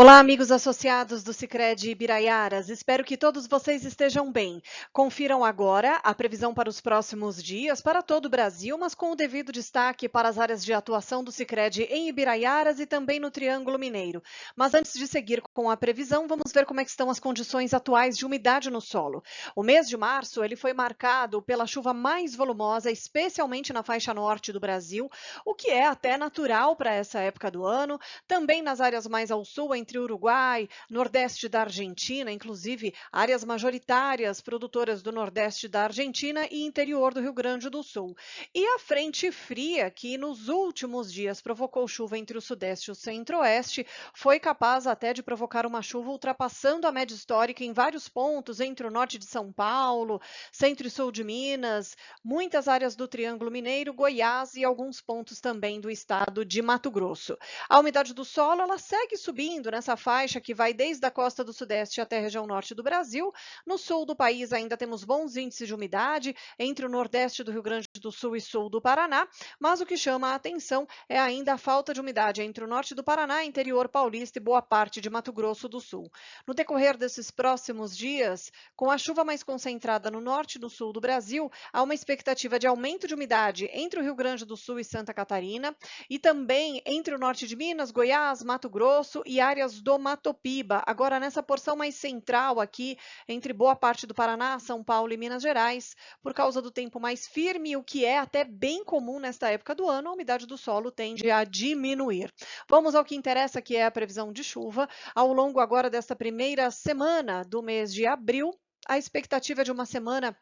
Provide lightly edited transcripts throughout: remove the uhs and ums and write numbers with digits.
Olá, amigos associados do Sicredi Ibiraiaras. Espero que todos vocês estejam bem. Confiram agora a previsão para os próximos dias para todo o Brasil, mas com o devido destaque para as áreas de atuação do Sicredi em Ibiraiaras e também no Triângulo Mineiro. Mas antes de seguir com a previsão, vamos ver como é que estão as condições atuais de umidade no solo. O mês de março ele foi marcado pela chuva mais volumosa, especialmente na faixa norte do Brasil, o que é até natural para essa época do ano. Também nas áreas mais ao sul, entre Uruguai, nordeste da Argentina, inclusive áreas majoritárias produtoras do nordeste da Argentina e interior do Rio Grande do Sul. E a frente fria, que nos últimos dias provocou chuva entre o sudeste e o centro-oeste, foi capaz até de provocar uma chuva ultrapassando a média histórica em vários pontos, entre o norte de São Paulo, centro e sul de Minas, muitas áreas do Triângulo Mineiro, Goiás e alguns pontos também do estado de Mato Grosso. A umidade do solo ela segue subindo nessa faixa que vai desde a costa do sudeste até a região norte do Brasil. No sul do país ainda temos bons índices de umidade, entre o nordeste do Rio Grande do Sul e sul do Paraná, mas o que chama a atenção é ainda a falta de umidade entre o norte do Paraná, interior paulista e boa parte de Mato Grosso do Sul. No decorrer desses próximos dias, com a chuva mais concentrada no norte e no sul do Brasil, há uma expectativa de aumento de umidade entre o Rio Grande do Sul e Santa Catarina e também entre o norte de Minas, Goiás, Mato Grosso e áreas do Mato Piba. Agora, nessa porção mais central aqui, entre boa parte do Paraná, São Paulo e Minas Gerais, por causa do tempo mais firme, o que é até bem comum nesta época do ano, a umidade do solo tende a diminuir. Vamos ao que interessa, que é a previsão de chuva. Ao longo agora desta primeira semana do mês de abril, a expectativa é de uma semana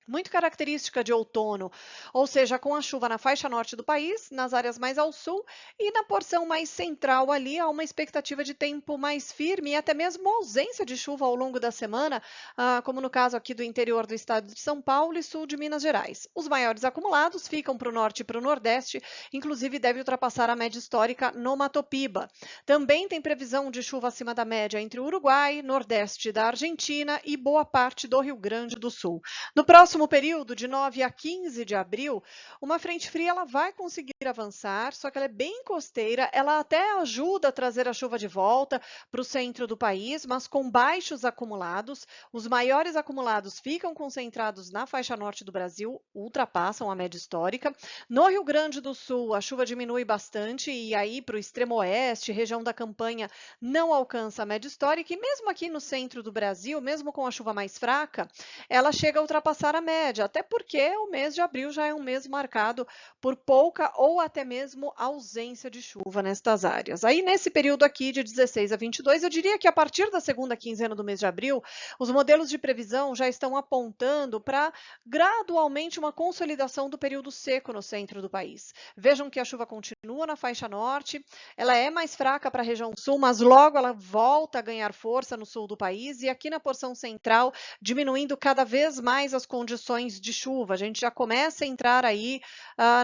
muito característica de outono, ou seja, com a chuva na faixa norte do país, nas áreas mais ao sul e na porção mais central ali, há uma expectativa de tempo mais firme e até mesmo ausência de chuva ao longo da semana, como no caso aqui do interior do estado de São Paulo e sul de Minas Gerais. Os maiores acumulados ficam para o norte e para o nordeste, inclusive deve ultrapassar a média histórica no Mato Piba. Também tem previsão de chuva acima da média entre o Uruguai, nordeste da Argentina e boa parte do Rio Grande do Sul. No próximo período, de 9 a 15 de abril, uma frente fria ela vai conseguir avançar, só que ela é bem costeira, ela até ajuda a trazer a chuva de volta para o centro do país, mas com baixos acumulados. Os maiores acumulados ficam concentrados na faixa norte do Brasil, ultrapassam a média histórica. No Rio Grande do Sul, a chuva diminui bastante e aí para o extremo oeste, região da Campanha, não alcança a média histórica. E mesmo aqui no centro do Brasil, mesmo com a chuva mais fraca, ela chega a ultrapassar a média, até porque o mês de abril já é um mês marcado por pouca ou até mesmo ausência de chuva nestas áreas. Aí, nesse período aqui, de 16 a 22, eu diria que a partir da segunda quinzena do mês de abril, os modelos de previsão já estão apontando para gradualmente uma consolidação do período seco no centro do país. Vejam que a chuva continua na faixa norte, ela é mais fraca para a região sul, mas logo ela volta a ganhar força no sul do país e aqui na porção central, diminuindo cada vez mais as condições de chuva. A gente já começa a entrar aí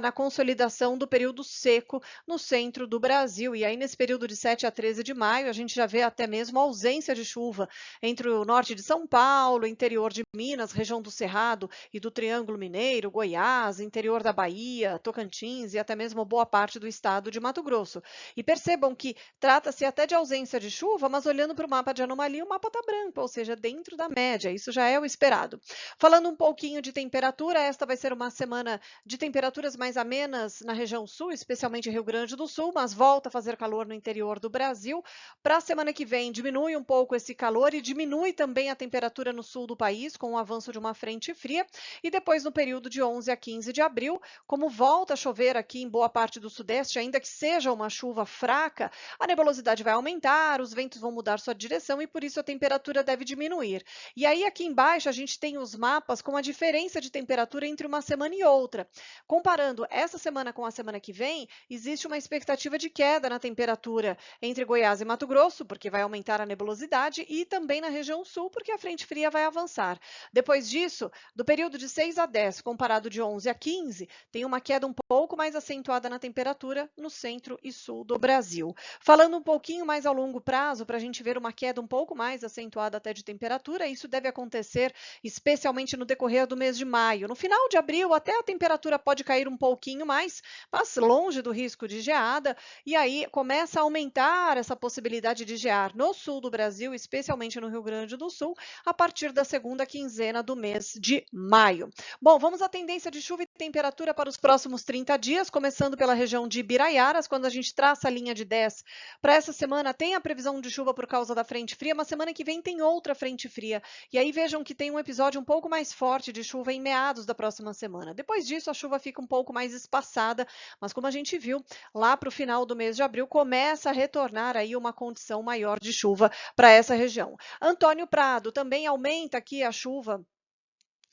na consolidação do período seco no centro do Brasil. E aí, nesse período de 7 a 13 de maio, a gente já vê até mesmo a ausência de chuva entre o norte de São Paulo, interior de Minas, região do Cerrado e do Triângulo Mineiro, Goiás, interior da Bahia, Tocantins e até mesmo boa parte do estado de Mato Grosso. E percebam que trata-se até de ausência de chuva, mas olhando para o mapa de anomalia, o mapa está branco, ou seja, dentro da média. Isso já é o esperado. Falando um pouquinho de temperatura, esta vai ser uma semana de temperaturas mais amenas na região sul, especialmente Rio Grande do Sul, mas volta a fazer calor no interior do Brasil. Para a semana que vem, diminui um pouco esse calor e diminui também a temperatura no sul do país, com o avanço de uma frente fria. E depois, no período de 11 a 15 de abril, como volta a chover aqui em boa parte do sudeste, ainda que seja uma chuva fraca, a nebulosidade vai aumentar, os ventos vão mudar sua direção e por isso a temperatura deve diminuir. E aí, aqui embaixo, a gente tem os mapas com a diferença de temperatura entre uma semana e outra. Comparando essa semana com a semana que vem, existe uma expectativa de queda na temperatura entre Goiás e Mato Grosso, porque vai aumentar a nebulosidade, e também na região sul, porque a frente fria vai avançar. Depois disso, do período de 6 a 10, comparado de 11 a 15, tem uma queda um pouco mais acentuada na temperatura no centro e sul do Brasil. Falando um pouquinho mais ao longo prazo, para a gente ver uma queda um pouco mais acentuada até de temperatura, isso deve acontecer especialmente no decorrer decorrer do mês de maio. No final de abril, até a temperatura pode cair um pouquinho mais, mas longe do risco de geada, e aí começa a aumentar essa possibilidade de gear no sul do Brasil, especialmente no Rio Grande do Sul, a partir da segunda quinzena do mês de maio. Bom, vamos à tendência de chuva e temperatura para os próximos 30 dias, começando pela região de Biraiaras, quando a gente traça a linha de 10. Para essa semana tem a previsão de chuva por causa da frente fria, mas semana que vem tem outra frente fria. E aí vejam que tem um episódio um pouco mais forte de chuva em meados da próxima semana. Depois disso, a chuva fica um pouco mais espaçada, mas como a gente viu, lá para o final do mês de abril começa a retornar aí uma condição maior de chuva para essa região. Antônio Prado também aumenta aqui a chuva,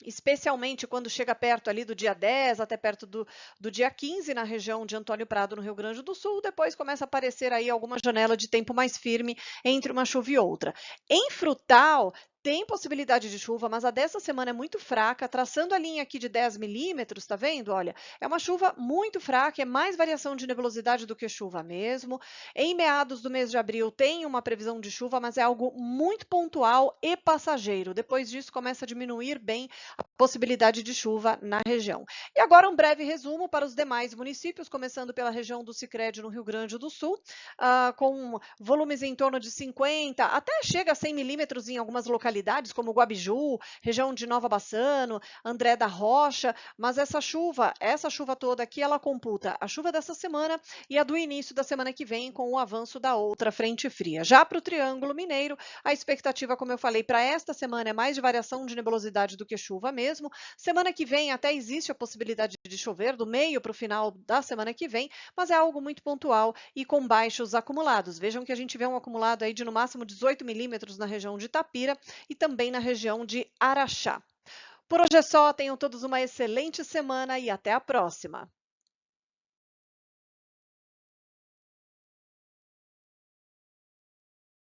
especialmente quando chega perto ali do dia 10 até perto do dia 15 na região de Antônio Prado, no Rio Grande do Sul. Depois começa a aparecer aí alguma janela de tempo mais firme entre uma chuva e outra. Em Frutal, tem possibilidade de chuva, mas a dessa semana é muito fraca, traçando a linha aqui de 10 milímetros, tá vendo? Olha, é uma chuva muito fraca, é mais variação de nebulosidade do que chuva mesmo. Em meados do mês de abril tem uma previsão de chuva, mas é algo muito pontual e passageiro. Depois disso começa a diminuir bem a possibilidade de chuva na região. E agora um breve resumo para os demais municípios, começando pela região do Sicredi no Rio Grande do Sul, com volumes em torno de 50, até chega a 100 milímetros em algumas localidades, como Guabiju, região de Nova Bassano, André da Rocha, mas essa chuva toda aqui, ela computa a chuva dessa semana e a do início da semana que vem, com o avanço da outra frente fria. Já para o Triângulo Mineiro, a expectativa, como eu falei, para esta semana é mais de variação de nebulosidade do que chuva mesmo. Semana que vem até existe a possibilidade de chover, do meio para o final da semana que vem, mas é algo muito pontual e com baixos acumulados. Vejam que a gente vê um acumulado aí de no máximo 18 milímetros na região de Itapira e também na região de Araxá. Por hoje é só, tenham todos uma excelente semana e até a próxima!